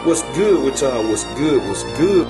What's good with y'all? What's good? What's good?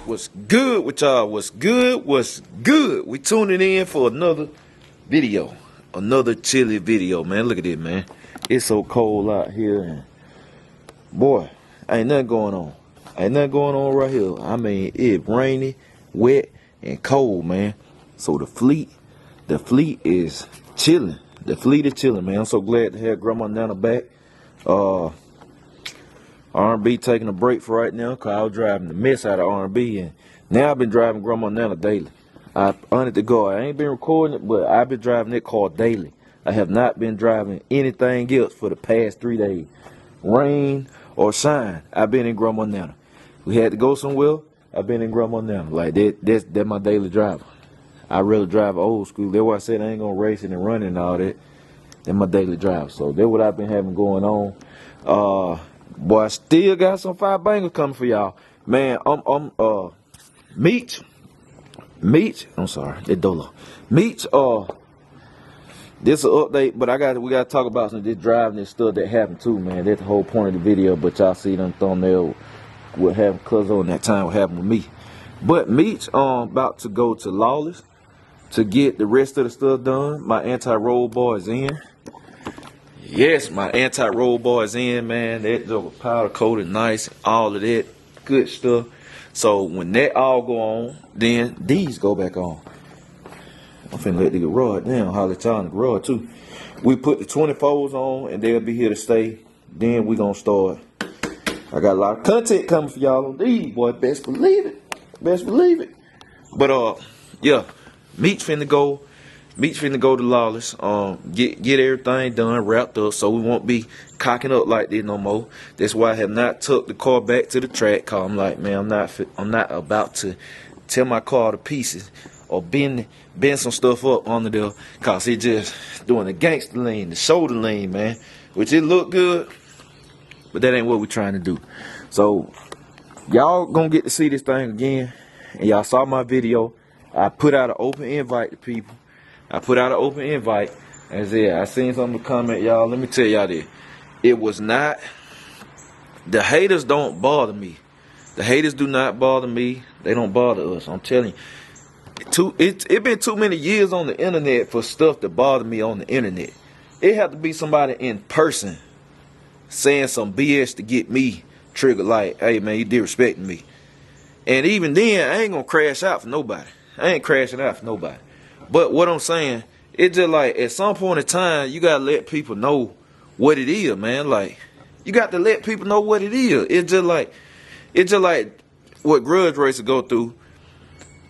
What's good with y'all? What's good? What's good? We tuning in for another video, another chilly video, man. Look at it, man. It's so cold out here, and boy, ain't nothing going on. Ain't nothing going on right here. I mean, it's rainy, wet, and cold, man. So the fleet is chilling. The fleet is chilling, man. I'm so glad to have Grandma Nana back. R&B taking a break for right now because I was driving the mess out of R&B, and now I've been driving Grandma Nana daily. I honest to God, I ain't been recording it, but I've been driving that car daily. I have not been driving anything else for the past 3 days. Rain or shine, I've been in Grandma Nana. We had to go somewhere, I've been in Grandma Nana. Like that's my daily driver. I really drive old school. That's why I said I ain't gonna race it and run and all that. That's my daily driver. So that's what I've been having going on. Boy, I still got some fire bangers coming for y'all. Man, Meech, I'm sorry, that Dolo. Meech, this is an update, but we gotta talk about some of this driving and stuff that happened too, man. That's the whole point of the video, but y'all see it on the thumbnail what happened Cuzo and that time what happened with me. But Meech about to go to Lawless to get the rest of the stuff done. My anti-roll bar is in. Yes, my anti-roll bar is in, man. That double powder coated nice, all of that good stuff. So when that all go on, then these go back on. I'm finna let the garage down, holler at y'all in the garage too. We put the 24s on and they'll be here to stay. Then we gonna start. I got a lot of content coming for y'all on these, boy. Best believe it. Best believe it. But yeah, Meech finna go to Lawless, get everything done, wrapped up, so we won't be cocking up like this no more. That's why I have not took the car back to the track, cause I'm like, man, I'm not about to tear my car to pieces or bend some stuff up under there, cause it just doing the gangster lean, the shoulder lean, man, which it look good, but that ain't what we're trying to do. So y'all gonna get to see this thing again, and y'all saw my video. I put out an open invite to people. And I seen something to comment, y'all. Let me tell y'all this. It was not, the haters don't bother me. The haters do not bother me. They don't bother us. I'm telling you. It been too many years on the internet for stuff to bother me on the internet. It have to be somebody in person saying some BS to get me triggered like, hey, man, you disrespecting me. And even then, I ain't gonna crash out for nobody. I ain't crashing out for nobody. But what I'm saying, it's just like at some point in time, you gotta let people know what it is, man. Like, you got to let people know what it is. It's just like what grudge racers go through.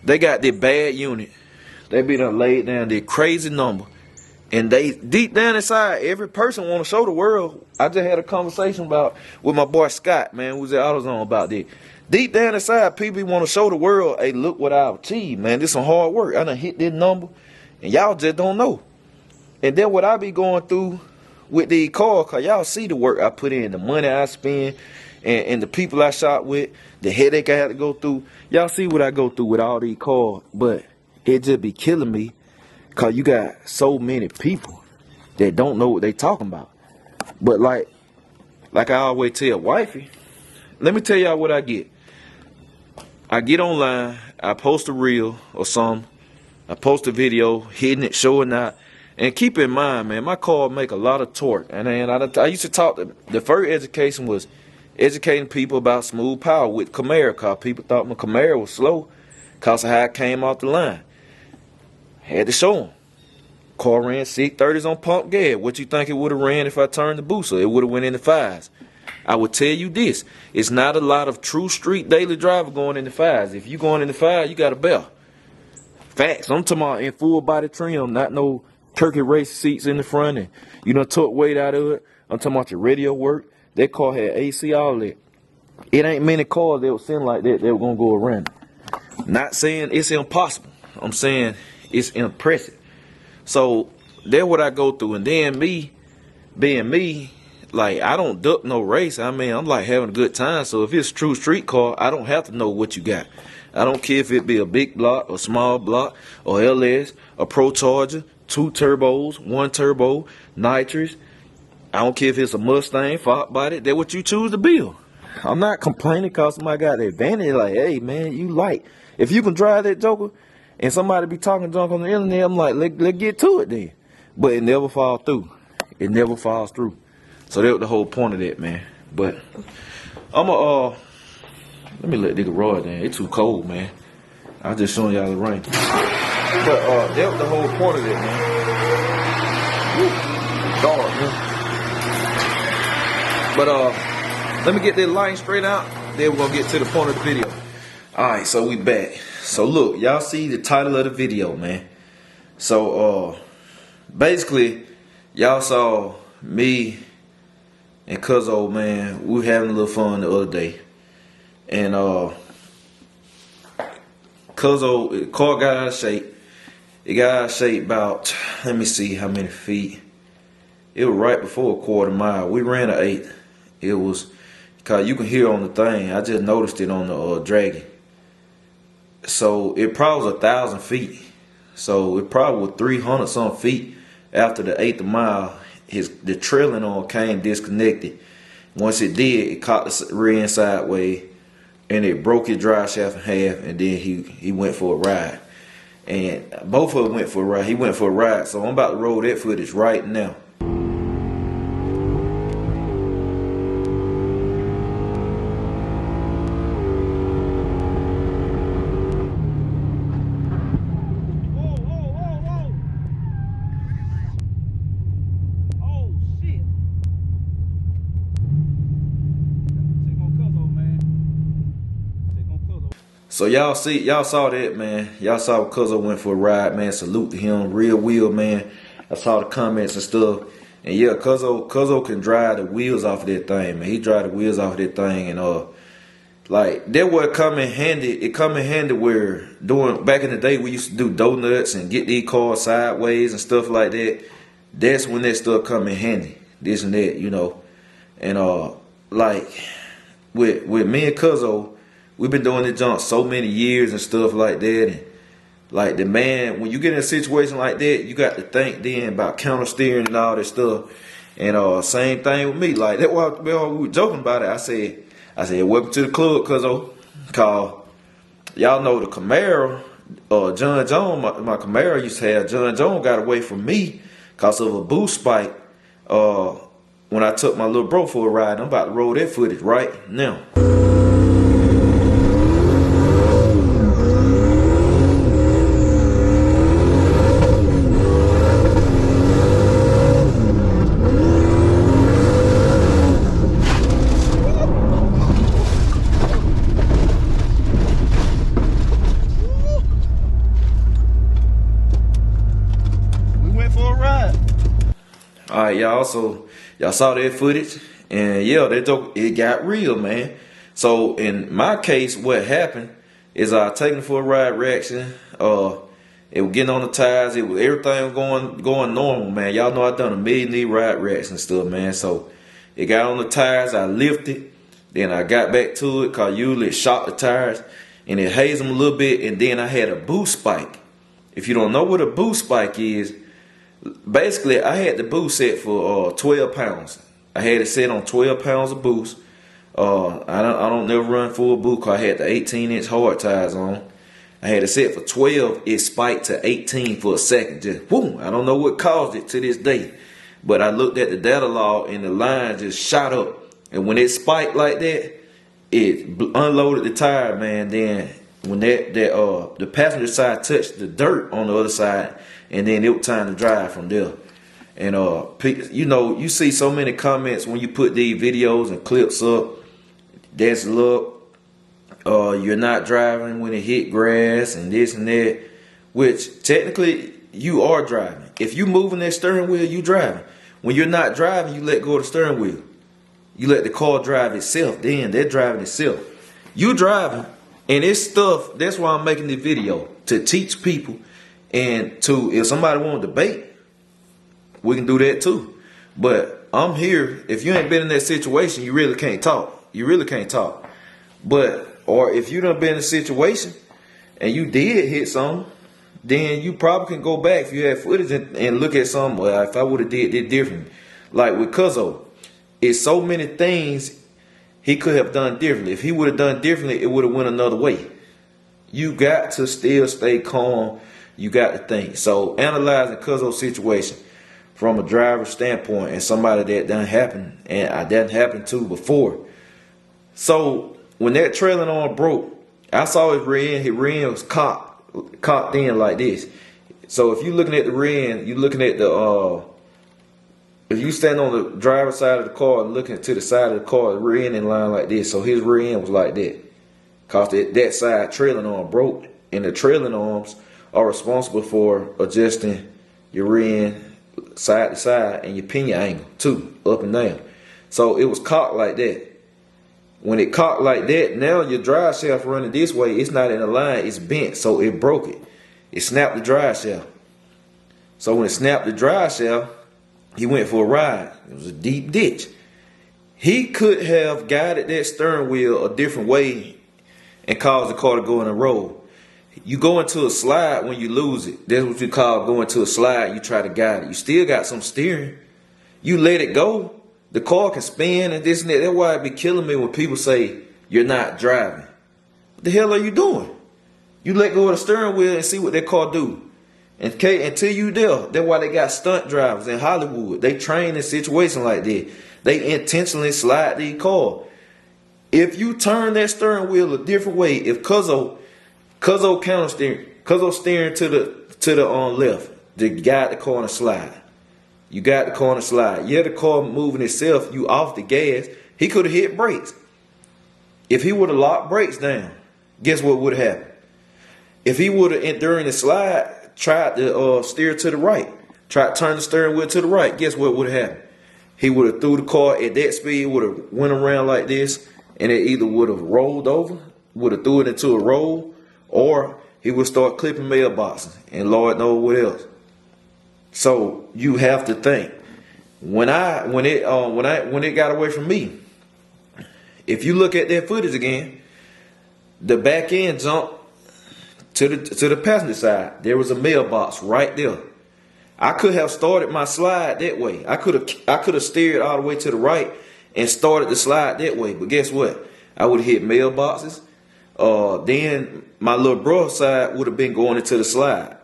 They got their bad unit. They be done laid down their crazy number. And they deep down inside, every person wanna show the world. I just had a conversation with my boy Scott, man, who's at AutoZone about that. Deep down inside, people want to show the world, hey, look what I've achieved, man. This some hard work. I done hit this number, and y'all just don't know. And then what I be going through with these cars, because y'all see the work I put in, the money I spend, and the people I shop with, the headache I had to go through. Y'all see what I go through with all these cars, but it just be killing me, because you got so many people that don't know what they talking about. But like I always tell wifey, let me tell y'all what I get. I get online, I post a reel or something, I post a video, hitting it, showing out, and keep in mind, man, my car make a lot of torque, and I used to talk, the first education was educating people about smooth power with Camaro, because people thought my Camaro was slow, because of how it came off the line. Had to show them. Car ran 630s on pump gas. What you think it would have ran if I turned the booster? It would have went in the fives. I would tell you this. It's not a lot of true street daily driver going in the fives. If you going in the fives, you got a bell. Facts. I'm talking about in full body trim, not no turkey race seats in the front and you done took weight out of it. I'm talking about your radio work. That car had AC, all that. It ain't many cars that would seem like that were gonna go around. Not saying it's impossible. I'm saying it's impressive. So that's what I go through. And then me, being me, like I don't duck no race. I mean, I'm like having a good time. So if it's a true street car, I don't have to know what you got. I don't care if it be a big block, a small block, or LS, a Pro Charger, 2 turbos, 1 turbo, nitrous. I don't care if it's a Mustang, Fox body. That's what you choose to build. I'm not complaining because somebody got the advantage. Like, hey, man, you like. If you can drive that Joker and somebody be talking junk on the internet, I'm like, let's get to it then. But it never falls through. It never falls through. So that was the whole point of that, man. But I'm let me let nigga roll it down. It's too cold, man. I just showing y'all the rain. But that was the whole point of that, man. Woo. Dark, man. But let me get that lighting straight out. Then we're gonna get to the point of the video. Alright, so we back. So look, y'all see the title of the video, man. So basically, y'all saw me and Cuzo, man. We were having a little fun the other day. And Cuzo, the car got out of shape. It got out of shape about, let me see how many feet. It was right before a quarter mile. We ran an 8. It was, cause you can hear on the thing. I just noticed it on the Dragon. So it probably was 1,000 feet. So it probably was 300 some feet after the 8th mile. The trailing arm came disconnected. Once it did, it caught the rear end sideways and it broke his drive shaft in half. And then he went for a ride. And both of them went for a ride. He went for a ride. So I'm about to roll that footage right now. So y'all saw that, man. Y'all saw Cuzo went for a ride, man. Salute to him, real wheel, man. I saw the comments and stuff. And yeah, Cuzo can drive the wheels off of that thing, man. He drive the wheels off of that thing, and like that would come in handy. It come in handy where back in the day we used to do donuts and get these cars sideways and stuff like that. That's when that stuff come in handy. This and that, you know. And like with me and Cuzo, we've been doing this junk so many years and stuff like that. And like the man, when you get in a situation like that, you got to think then about counter steering and all that stuff. And same thing with me. Like that while we were joking about it, I said, welcome to the club, Cuzo. Cause y'all know the Camaro, John Jones, my Camaro used to have. John Jones got away from me because of a boost spike. When I took my little bro for a ride, I'm about to roll that footage right now. Alright, y'all, so y'all saw that footage, and yeah, it got real, man. So in my case, what happened is I taken it for a ride reaction. It was getting on the tires, everything was going normal, man. Y'all know I done a million of these ride reactions and stuff, man. So it got on the tires, I lifted, then I got back to it, cause usually it shot the tires and it hazed them a little bit, and then I had a boost spike. If you don't know what a boost spike is, basically, I had the boost set for 12 pounds. I had it set on 12 pounds of boost. I don't never run full boost because I had the 18-inch hard tires on. I had it set for 12. It spiked to 18 for a second. Just boom. I don't know what caused it to this day. But I looked at the data log and the line just shot up. And when it spiked like that, it unloaded the tire, man. Then when the passenger side touched the dirt on the other side, and then it was time to drive from there. And you know, you see so many comments when you put these videos and clips up. That's look, you're not driving when it hit grass and this and that, which technically you are driving. If you moving that steering wheel, you driving. When you're not driving, you let go of the steering wheel. You let the car drive itself. Then they're driving itself. You driving, and it's stuff. That's why I'm making this video, to teach people, and to, if somebody want to debate, we can do that too. But I'm here. If you ain't been in that situation, you really can't talk. You really can't talk. But, or if you done been in a situation and you did hit something, then you probably can go back if you have footage and look at something. Well, if I would have did it different. Like with Cuzo, it's so many things he could have done differently. If he would have done differently, it would have went another way. You got to still stay calm. You got to think. So analyzing Cuzo's situation from a driver's standpoint and somebody that done happened, and I done happened to before. So when that trailing arm broke, I saw his rear end was cocked in like this. So if you're looking at the rear end, you're looking at the if you stand on the driver's side of the car and looking to the side of the car, the rear end in line like this. So his rear end was like that. Cause that side trailing arm broke, and the trailing arms are responsible for adjusting your rear end side to side and your pinion angle too, up and down. So it was cocked like that. When it cocked like that, now your drive shaft running this way, it's not in a line, it's bent, so it broke it. It snapped the drive shaft. So when it snapped the drive shaft, he went for a ride. It was a deep ditch. He could have guided that steering wheel a different way and caused the car to go in a roll. You go into a slide when you lose it. That's what you call going to a slide. You try to guide it. You still got some steering. You let it go, the car can spin and this and that. That's why it be killing me when people say you're not driving. What the hell are you doing? You let go of the steering wheel and see what that car do. And until you there, that's why they got stunt drivers in Hollywood. They train in situations like that. They intentionally slide the car. If you turn that steering wheel a different way, if Cuzo counter steering, Cuzo steering to the left, to guide the car on a slide. You got the car on a slide. Yeah, the car moving itself, you off the gas. He could have hit brakes. If he would have locked brakes down, guess what would have happened? If he would have, during the slide, tried to steer to the right, tried to turn the steering wheel to the right, guess what would have happened? He would have threw the car at that speed, would have went around like this, and it either would have rolled over, would have threw it into a roll, or he would start clipping mailboxes, and Lord knows what else. So you have to think. When it got away from me, if you look at that footage again, the back end jumped to the passenger side. There was a mailbox right there. I could have started my slide that way. I could have steered all the way to the right and started the slide that way. But guess what? I would have hit mailboxes. Then my little bro side would have been going into the slide.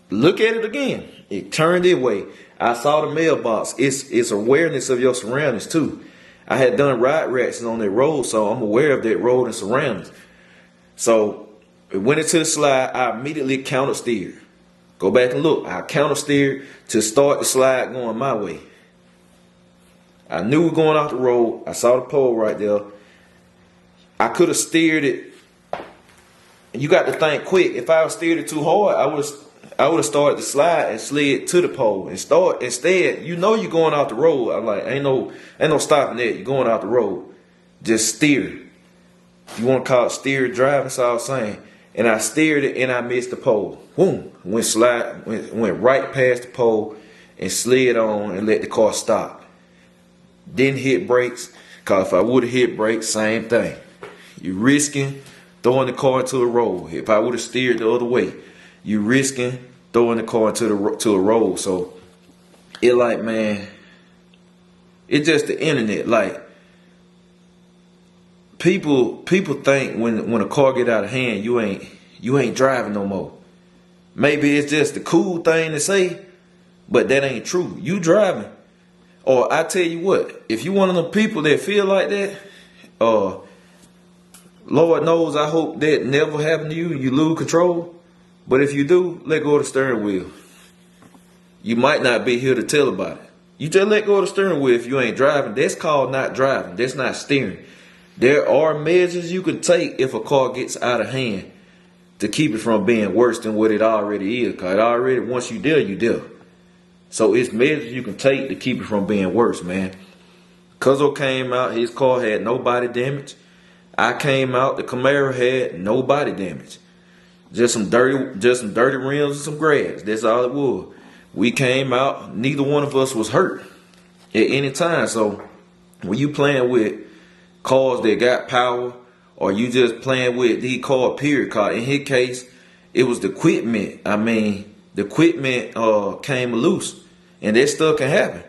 Look at it again. It turned that way. I saw the mailbox. It's awareness of your surroundings too. I had done ride racks on that road, so I'm aware of that road and surroundings. So it went into the slide. I immediately counter steered. Go back and look. I counter steered to start the slide going my way. I knew we were going off the road. I saw the pole right there. I could have steered it. And you got to think quick. If I steered it too hard, I would have started the slide and slid to the pole. Instead, you know you're going off the road. I'm like, ain't no stopping that. You're going off the road. Just steer. You want to call it steer driving, that's all I'm saying. And I steered it and I missed the pole. Boom. Went right past the pole and slid on and let the car stop. Didn't hit brakes, because if I would have hit brakes, same thing. You're risking throwing the car into a roll. If I would have steered the other way, you're risking throwing the car to a roll. So it like, man, it's just the internet. Like, people think when a car get out of hand, you ain't driving no more. Maybe it's just the cool thing to say, but that ain't true. You driving. Or I tell you what, if you one of the people that feel like that, Lord knows I hope that never happen to you. You lose control. But if you do, let go of the steering wheel. you might not be here to tell about it. You just let go of the steering wheel if you ain't driving. That's called not driving. That's not steering. There are measures you can take if a car gets out of hand to keep it from being worse than what it already is. Because it already, once you there, you there. So it's measures you can take to keep it from being worse, man. Cuzo came out, his car had no body damage. I came out, the Camaro had no body damage. Just some dirty rims and some grass. That's all it was. We came out, neither one of us was hurt at any time. So when you playing with cars that got power, or you just playing with the car period, car, in his case, it was the equipment. I mean, the equipment came loose, and that stuff can happen.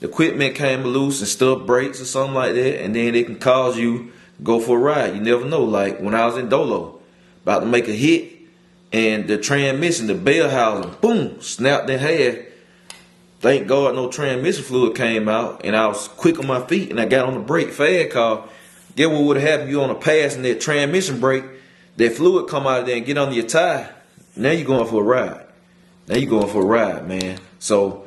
The equipment came loose and stuff breaks or something like that, and then it can cause you to go for a ride. You never know. Like when I was in Dolo, about to make a hit, and the transmission, the bell housing, boom, snapped in half. Thank God no transmission fluid came out, and I was quick on my feet, and I got on the brake fast, car. Get what would have happened? You on a pass and that transmission brake, that fluid come out of there and get under your tire. Now you're going for a ride. Now you're going for a ride, man. So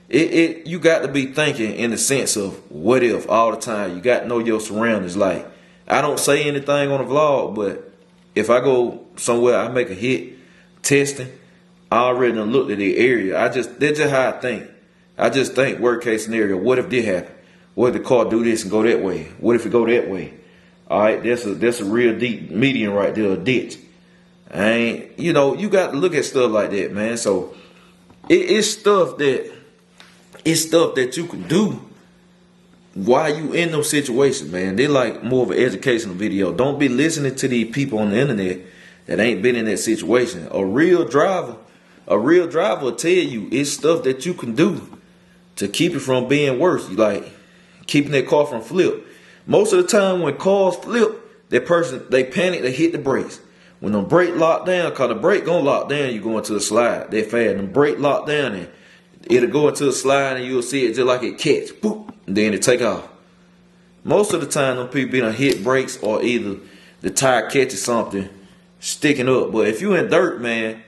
you got to be thinking in the sense of what if all the time. You got to know your surroundings. Like, I don't say anything on the vlog, but if I go somewhere, I make a hit, testing, I already done looked at the area. That's just how I think. I just think worst case scenario, what if this happen? What if the car do this and go that way? What if it go that way? All right, that's a real deep median right there, a ditch. You you got to look at stuff like that, man. So it's stuff that you can do while you in those situations, man. They like more of an educational video. Don't be listening to these people on the internet that ain't been in that situation. A real driver will tell you it's stuff that you can do to keep it from being worse. Like keeping that car from flip. Most of the time when cars flip, that person, they panic, they hit the brakes. When the brake lock down, cause the brake gonna lock down, you go into a slide that fast. And the brake lock down and it'll go into a slide and you'll see it just like it catch. Boop, and then it take off. Most of the time, them people be done hit brakes or either the tire catches something sticking up. But if you in dirt, man,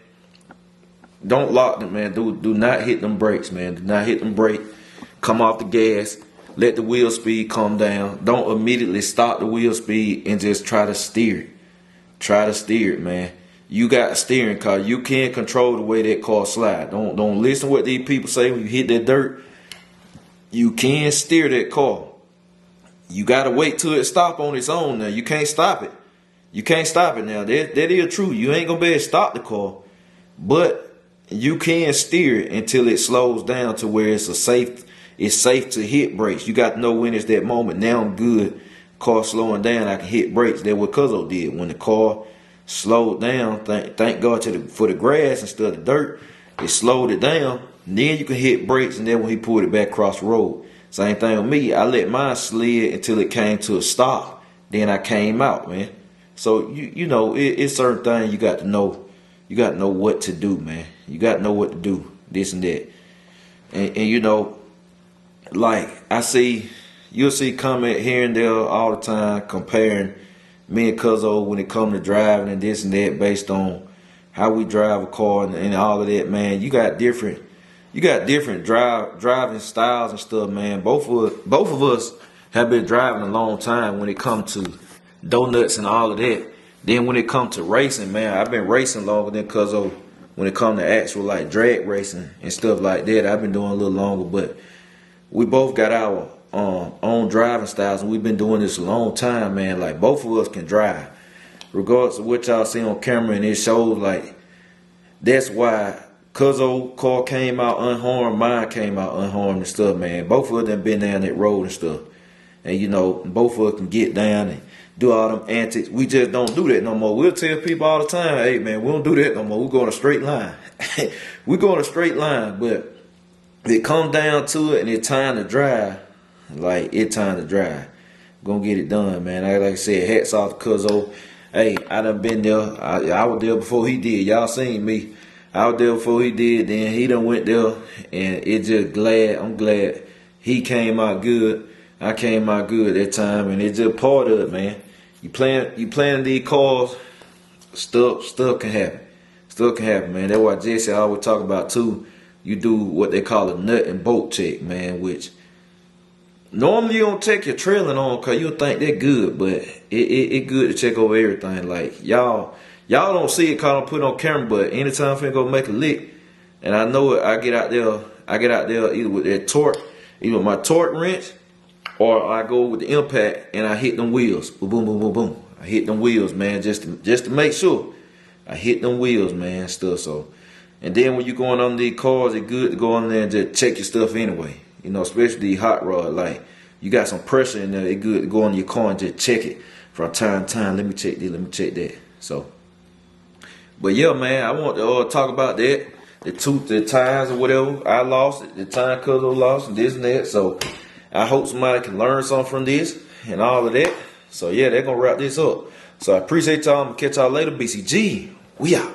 don't lock them, man. Do not hit them brakes, man. Do not hit them brakes. Come off the gas. Let the wheel speed come down. Don't immediately stop the wheel speed and just try to steer it. Try to steer it, man. You got a steering car. You can't control the way that car slide. Don't listen to what these people say when you hit that dirt. You can steer that car. You gotta wait till it stop on its own now. You can't stop it. You can't stop it now. That is true. You ain't gonna be able to stop the car. But you can steer it until it slows down to where it's safe to hit brakes. You got to know when it's that moment. Now I'm good. Car slowing down, I can hit brakes. That's what Cuzo did. When the car slowed down, thank God for the grass instead of the dirt, it slowed it down. Then you can hit brakes, and then when he pulled it back across the road. Same thing with me. I let mine slid until it came to a stop. Then I came out, man. So you know, it's certain things you got to know. You got to know what to do, man. You got to know what to do, this and that. And you know, like you'll see comment here and there all the time comparing me and Cuzo when it comes to driving and this and that based on how we drive a car and all of that, man. You got different driving styles and stuff, man. Both of us have been driving a long time when it comes to donuts and all of that. Then when it comes to racing, man, I've been racing longer than Cuzo. When it comes to actual like drag racing and stuff like that, I've been doing a little longer, but we both got our own driving styles, and we've been doing this a long time, man. Like both of us can drive, regardless of what y'all see on camera, and it shows. Like that's why Cuzo car came out unharmed, mine came out unharmed and stuff, man. Both of them been down that road and stuff, and you know, both of us can get down and do all them antics. We just don't do that no more. We'll tell people all the time, hey man, we don't do that no more. We're going a straight line. We're going a straight line, but if it comes down to it and it's time to drive, like it's time to drive. Gonna get it done, man. Like I said, hats off to Cuzo. Hey, I done been there. I was there before he did. Y'all seen me. I was there before he did. Then he done went there, and I'm glad he came out good. I came out good that time, and it's just part of it, man. You playing these cars, stuff can happen. Stuff can happen, man. That's why Jesse always talk about too. you do what they call a nut and bolt check, man, which normally you don't check your trailing on because you'll think they're good, but it good to check over everything. Like y'all don't see it cause I'm put on camera, but anytime I'm finna go make a lick and I know it, I get out there either with that torque, either my torque wrench, or I go with the impact and I hit them wheels. Boom, boom, boom, boom, boom. I hit them wheels, man, just to make sure. I hit them wheels, man, stuff. So, and then when you going on these cars, it's good to go on there and just check your stuff anyway. You know, especially the hot rod. Like, you got some pressure in there, it's good to go on your car and just check it from time to time. Let me check this, let me check that. So, but yeah, man, I want to talk about that. The times or whatever. I lost it. The time Cuzo lost and this and that. So, I hope somebody can learn something from this and all of that. So, yeah, they're going to wrap this up. So, I appreciate y'all. I'm going to catch y'all later. BCG. We out.